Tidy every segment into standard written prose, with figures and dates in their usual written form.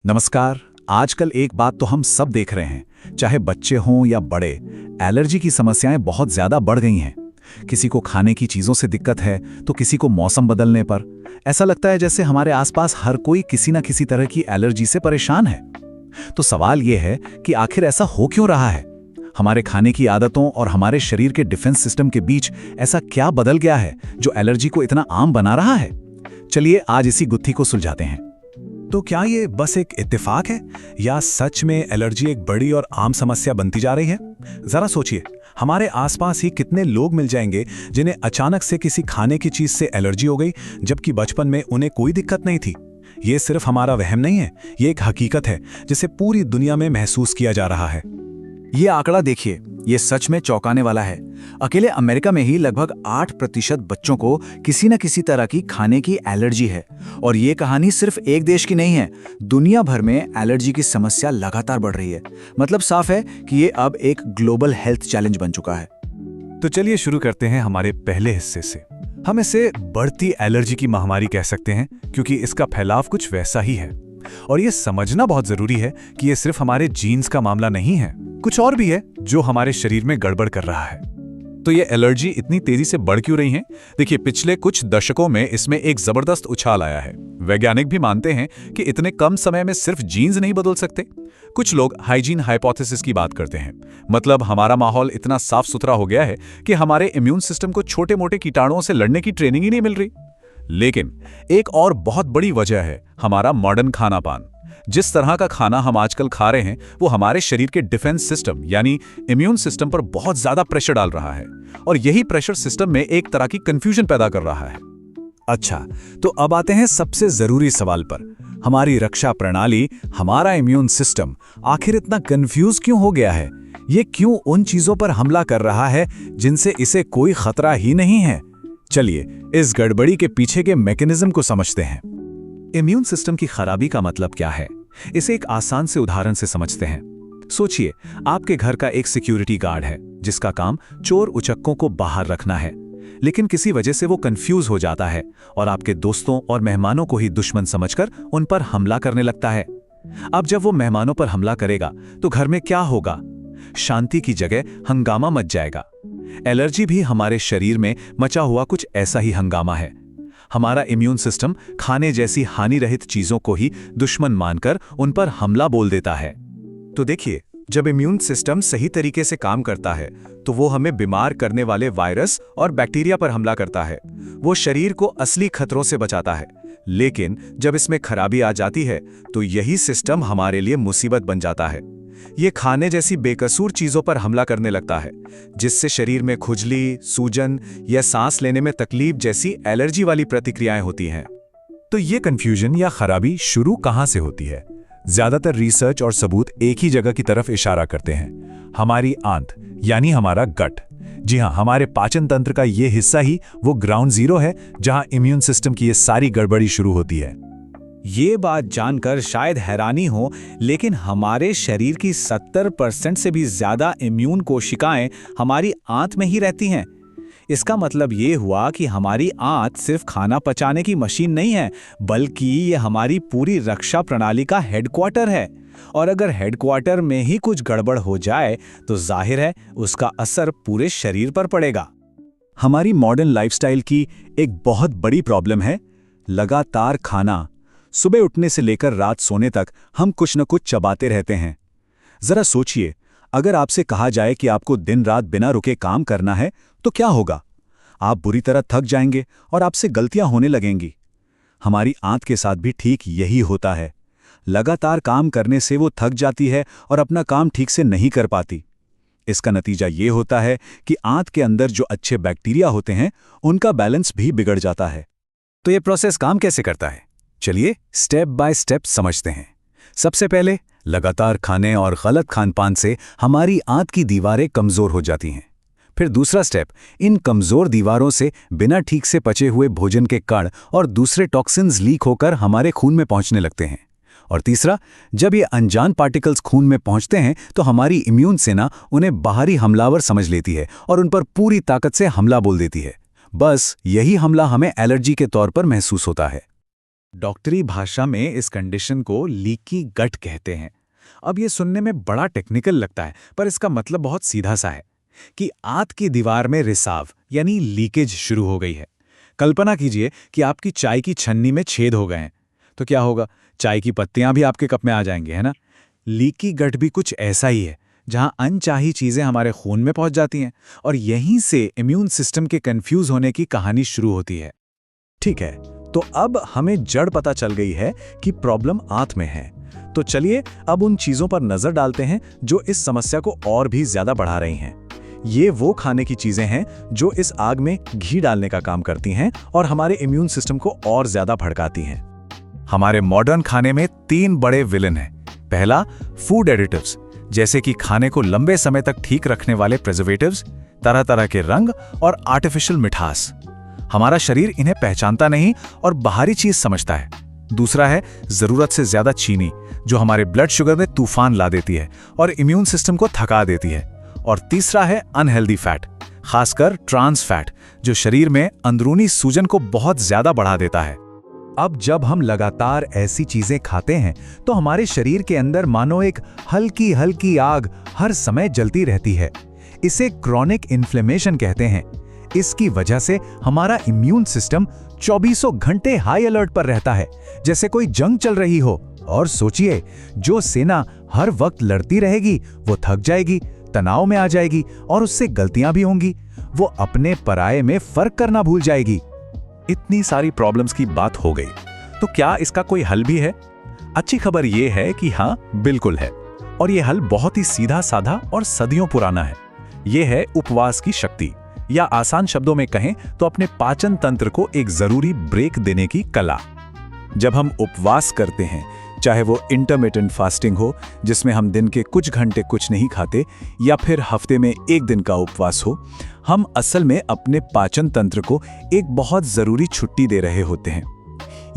नमस्कार। आजकल एक बात तो हम सब देख रहे हैं, चाहे बच्चे हों या बड़े, एलर्जी की समस्याएं बहुत ज्यादा बढ़ गई हैं। किसी को खाने की चीजों से दिक्कत है तो किसी को मौसम बदलने पर। ऐसा लगता है जैसे हमारे आसपास हर कोई किसी न किसी तरह की एलर्जी से परेशान है। तो सवाल यह है कि आखिर ऐसा हो क्यों रहा है? हमारे खाने की आदतों और हमारे शरीर के डिफेंस सिस्टम के बीच ऐसा क्या बदल गया है जो एलर्जी को इतना आम बना रहा है? चलिए आज इसी गुत्थी को सुलझाते हैं। तो क्या ये बस एक इत्तेफाक है या सच में एलर्जी एक बड़ी और आम समस्या बनती जा रही है? जरा सोचिए, हमारे आसपास ही कितने लोग मिल जाएंगे जिन्हें अचानक से किसी खाने की चीज से एलर्जी हो गई, जबकि बचपन में उन्हें कोई दिक्कत नहीं थी। ये सिर्फ हमारा वहम नहीं है, ये एक हकीकत है जिसे पूरी दुनिया में महसूस किया जा रहा है। ये आंकड़ा देखिए, ये सच में चौंकाने वाला है। अकेले अमेरिका में ही लगभग 8% बच्चों को किसी न किसी तरह की खाने की एलर्जी है। और ये कहानी सिर्फ एक देश की नहीं है, दुनिया भर में एलर्जी की समस्या लगातार बढ़ रही है। मतलब साफ है कि ये अब एक ग्लोबल हेल्थ चैलेंज बन चुका है। तो चलिए शुरू करते हैं हमारे पहले हिस्से से। हम इसे बढ़ती एलर्जी की महामारी कह सकते हैं, क्योंकि इसका फैलाव कुछ वैसा ही है। और ये समझना बहुत जरूरी है कि ये सिर्फ हमारे जीन्स का मामला नहीं है, कुछ और भी है जो हमारे शरीर में गड़बड़ कर रहा है। तो ये एलर्जी इतनी तेजी से बढ़ क्यों रही है? देखिए, पिछले कुछ दशकों में इसमें एक जबरदस्त उछाल आया है। वैज्ञानिक भी मानते हैं कि इतने कम समय में सिर्फ जीन्स नहीं बदल सकते। कुछ लोग हाइजीन हाइपोथेसिस की बात करते हैं, मतलब हमारा माहौल इतना साफ सुथरा हो गया है कि हमारे इम्यून सिस्टम को छोटे मोटे कीटाणुओं से लड़ने की ट्रेनिंग ही नहीं मिल रही। लेकिन एक और बहुत बड़ी वजह है हमारा मॉडर्न खाना पान। जिस तरह का खाना हम आजकल खा रहे हैं वो हमारे शरीर के डिफेंस सिस्टम यानी इम्यून सिस्टम पर बहुत ज्यादा प्रेशर डाल रहा है, और यही प्रेशर सिस्टम में एक तरह की कंफ्यूजन पैदा कर रहा है। अच्छा, तो अब आते हैं सबसे जरूरी सवाल पर। हमारी रक्षा प्रणाली, हमारा इम्यून सिस्टम आखिर इतना कंफ्यूज क्यों हो गया है? ये क्यों उन चीजों पर हमला कर रहा है जिनसे इसे कोई खतरा ही नहीं है? चलिए इस गड़बड़ी के पीछे के मैकेनिज्म को समझते हैं। इम्यून सिस्टम की खराबी का मतलब क्या है, इसे एक आसान से उदाहरण से समझते हैं। सोचिए, आपके घर का एक सिक्योरिटी गार्ड है जिसका काम चोर उचक्कों को बाहर रखना है, लेकिन किसी वजह से वो कंफ्यूज हो जाता है और आपके दोस्तों और मेहमानों को ही दुश्मन समझकर उन पर हमला करने लगता है। अब जब वो मेहमानों पर हमला करेगा तो घर में क्या होगा? शांति की जगह हंगामा मच जाएगा। एलर्जी भी हमारे शरीर में मचा हुआ कुछ ऐसा ही हंगामा है। हमारा इम्यून सिस्टम खाने जैसी हानि रहित चीजों को ही दुश्मन मानकर उन पर हमला बोल देता है। तो देखिए, जब इम्यून सिस्टम सही तरीके से काम करता है तो वो हमें बीमार करने वाले वायरस और बैक्टीरिया पर हमला करता है। वो शरीर को असली खतरों से बचाता है। लेकिन जब इसमें खराबी आ जाती है तो यही सिस्टम हमारे लिए मुसीबत बन जाता है। ये खाने जैसी बेकसूर चीजों पर हमला करने लगता है, जिससे शरीर में खुजली, सूजन या सांस लेने में तकलीफ जैसी एलर्जी वाली प्रतिक्रियाएं होती हैं। तो ये कंफ्यूजन या खराबी शुरू कहां से होती है? ज्यादातर रिसर्च और सबूत एक ही जगह की तरफ इशारा करते हैं, हमारी आंत यानी हमारा गट। जी हां, हमारे पाचन तंत्र का ये हिस्सा ही वो ग्राउंड जीरो है जहां इम्यून सिस्टम की ये सारी गड़बड़ी शुरू होती है। ये बात जानकर शायद हैरानी हो, लेकिन हमारे शरीर की 70% से भी ज्यादा इम्यून कोशिकाएं हमारी आंत में ही रहती हैं। इसका मतलब ये हुआ कि हमारी आंत सिर्फ खाना पचाने की मशीन नहीं है, बल्कि ये हमारी पूरी रक्षा प्रणाली का हेडक्वार्टर है। और अगर हेडक्वार्टर में ही कुछ गड़बड़ हो जाए तो जाहिर है उसका असर पूरे शरीर पर पड़ेगा। हमारी मॉडर्न लाइफस्टाइल की एक बहुत बड़ी प्रॉब्लम है लगातार खाना। सुबह उठने से लेकर रात सोने तक हम कुछ न कुछ चबाते रहते हैं। जरा सोचिए, अगर आपसे कहा जाए कि आपको दिन रात बिना रुके काम करना है तो क्या होगा? आप बुरी तरह थक जाएंगे और आपसे गलतियां होने लगेंगी। हमारी आंत के साथ भी ठीक यही होता है। लगातार काम करने से वो थक जाती है और अपना काम ठीक से नहीं कर पाती। इसका नतीजा ये होता है कि आंत के अंदर जो अच्छे बैक्टीरिया होते हैं उनका बैलेंस भी बिगड़ जाता है। तो ये प्रोसेस काम कैसे करता है? चलिए स्टेप बाय स्टेप समझते हैं। सबसे पहले, लगातार खाने और गलत खानपान से हमारी आंत की दीवारें कमजोर हो जाती हैं। फिर दूसरा स्टेप, इन कमजोर दीवारों से बिना ठीक से पचे हुए भोजन के कण और दूसरे टॉक्सिन्स लीक होकर हमारे खून में पहुंचने लगते हैं। और तीसरा, जब ये अनजान पार्टिकल्स खून में पहुंचते हैं तो हमारी इम्यून सेना उन्हें बाहरी हमलावर समझ लेती है और उन पर पूरी ताकत से हमला बोल देती है। बस यही हमला हमें एलर्जी के तौर पर महसूस होता है। डॉक्टरी भाषा में इस कंडीशन को लीकी गट कहते हैं। अब ये सुनने में बड़ा टेक्निकल लगता है, पर इसका मतलब बहुत सीधा सा है कि आंत की दीवार में रिसाव यानी लीकेज शुरू हो गई है। कल्पना कीजिए कि आपकी चाय की छन्नी में छेद हो गए हैं, तो क्या होगा? चाय की पत्तियां भी आपके कप में आ जाएंगी, है ना? लीकी गट भी कुछ ऐसा ही है, जहां अनचाही चीजें हमारे खून में पहुंच जाती हैं और यहीं से इम्यून सिस्टम के कंफ्यूज होने की कहानी शुरू होती है। ठीक है, तो अब हमें जड़ पता चल गई है कि प्रॉब्लम आंत में है। तो चलिए अब उन चीजों पर नजर डालते हैं जो इस समस्या को और भी ज्यादा बढ़ा रही हैं। ये वो खाने की चीजें हैं जो इस आग में घी डालने का काम करती हैं और हमारे इम्यून सिस्टम को और ज्यादा भड़काती हैं। हमारे मॉडर्न खाने में 3 बड़े विलन हैं। पहला, फूड एडिटिव्स, जैसे कि खाने को लंबे समय तक ठीक रखने वाले प्रिजर्वेटिव्स, तरह तरह के रंग और आर्टिफिशियल मिठास। हमारा शरीर इन्हें पहचानता नहीं और बाहरी चीज समझता है। दूसरा है जरूरत से ज्यादा चीनी, जो हमारे ब्लड शुगर में तूफान ला देती है और इम्यून सिस्टम को थका देती है। और तीसरा है अनहेल्दी फैट, खासकर ट्रांस फैट, जो शरीर में अंदरूनी सूजन को बहुत ज्यादा बढ़ा देता है। अब जब हम लगातार ऐसी चीजें खाते हैं तो हमारे शरीर के अंदर मानो एक हल्की हल्की आग हर समय जलती रहती है। इसे क्रॉनिक इन्फ्लेमेशन कहते हैं। इसकी वजह से हमारा इम्यून सिस्टम 24 घंटे हाई अलर्ट पर रहता है, जैसे कोई जंग चल रही हो। और सोचिए, जो सेना हर वक्त लड़ती रहेगी वो थक जाएगी, तनाव में आ जाएगी और उससे गलतियां भी होंगी। वो अपने पराये में फर्क करना भूल जाएगी। इतनी सारी प्रॉब्लम्स की बात हो गई, तो क्या इसका कोई हल भी है? अच्छी खबर यह है कि हाँ, बिल्कुल है। और यह हल बहुत ही सीधा साधा और सदियों पुराना है। यह है उपवास की शक्ति, या आसान शब्दों में कहें तो अपने पाचन तंत्र को एक जरूरी ब्रेक देने की कला। जब हम उपवास करते हैं, चाहे वो इंटरमिटेंट फास्टिंग हो, जिसमें हम दिन के कुछ घंटे कुछ नहीं खाते, या फिर हफ्ते में 1 दिन का उपवास हो, हम असल में अपने पाचन तंत्र को एक बहुत जरूरी छुट्टी दे रहे होते हैं।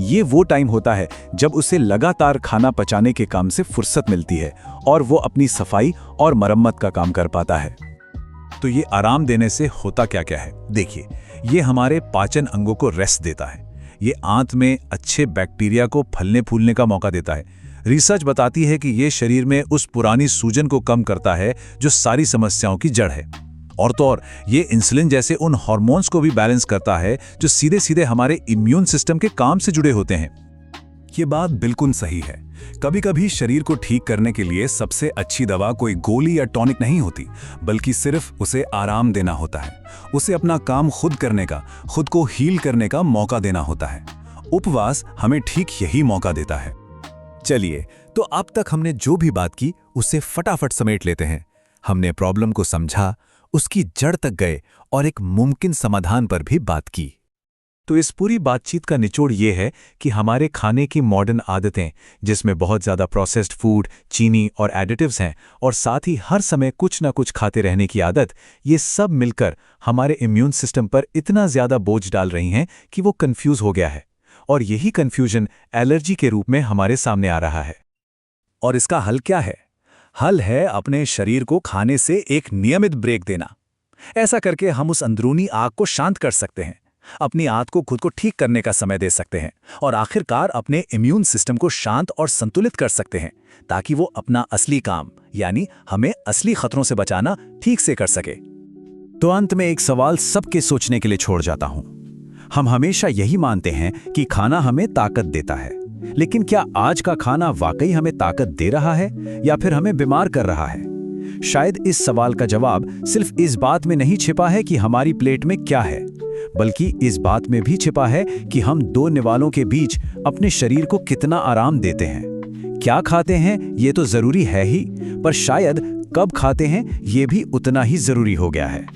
ये वो टाइम होता है जब उसे लगातार खाना पचाने के काम से फुर्सत मिलती है और वो अपनी सफाई और मरम्मत का काम कर पाता है। तो ये आराम देने से होता क्या क्या है? देखिए, ये हमारे पाचन अंगों को रेस्ट देता है। ये आंत में अच्छे बैक्टीरिया को फलने फूलने का मौका देता है। रिसर्च बताती है कि ये शरीर में उस पुरानी सूजन को कम करता है जो सारी समस्याओं की जड़ है। और तो और ये इंसुलिन जैसे उन हार्मोन्स को भी बैलेंस करता है जो सीधे सीधे हमारे इम्यून सिस्टम के काम से जुड़े होते हैं। ये बात बिल्कुल सही है। कभी-कभी शरीर को ठीक करने के लिए सबसे अच्छी दवा कोई गोली या टॉनिक नहीं होती, बल्कि सिर्फ उसे आराम देना होता है। उसे अपना काम खुद करने का, खुद को हील करने का मौका देना होता है। उपवास हमें ठीक यही मौका देता है। चलिए, तो अब तक हमने जो भी बात की उसे फटाफट समेट लेते हैं। हमने प्रॉब्लम को समझा, उसकी जड़ तक गए और एक मुमकिन समाधान पर भी बात की। तो इस पूरी बातचीत का निचोड़ ये है कि हमारे खाने की मॉडर्न आदतें, जिसमें बहुत ज़्यादा प्रोसेस्ड फूड, चीनी और एडिटिव्स हैं, और साथ ही हर समय कुछ ना कुछ खाते रहने की आदत, ये सब मिलकर हमारे इम्यून सिस्टम पर इतना ज़्यादा बोझ डाल रही हैं कि वो कंफ्यूज हो गया है। और यही कंफ्यूजन एलर्जी के रूप में हमारे सामने आ रहा है। और इसका हल क्या है? हल है अपने शरीर को खाने से एक नियमित ब्रेक देना। ऐसा करके हम उस अंदरूनी आग को शांत कर सकते हैं, अपनी आंत को खुद को ठीक करने का समय दे सकते हैं और आखिरकार अपने इम्यून सिस्टम को शांत और संतुलित कर सकते हैं, ताकि वो अपना असली काम, यानी हमें असली खतरों से बचाना, ठीक से कर सके। तो अंत में एक सवाल सबके सोचने के लिए छोड़ जाता हूं। हम हमेशा यही मानते हैं कि खाना हमें ताकत देता है, लेकिन क्या आज का खाना वाकई हमें ताकत दे रहा है या फिर हमें बीमार कर रहा है? शायद इस सवाल का जवाब सिर्फ इस बात में नहीं छिपा है कि हमारी प्लेट में क्या है, बल्कि इस बात में भी छिपा है कि हम दो निवालों के बीच अपने शरीर को कितना आराम देते हैं। क्या खाते हैं ये तो जरूरी है ही, पर शायद कब खाते हैं ये भी उतना ही जरूरी हो गया है।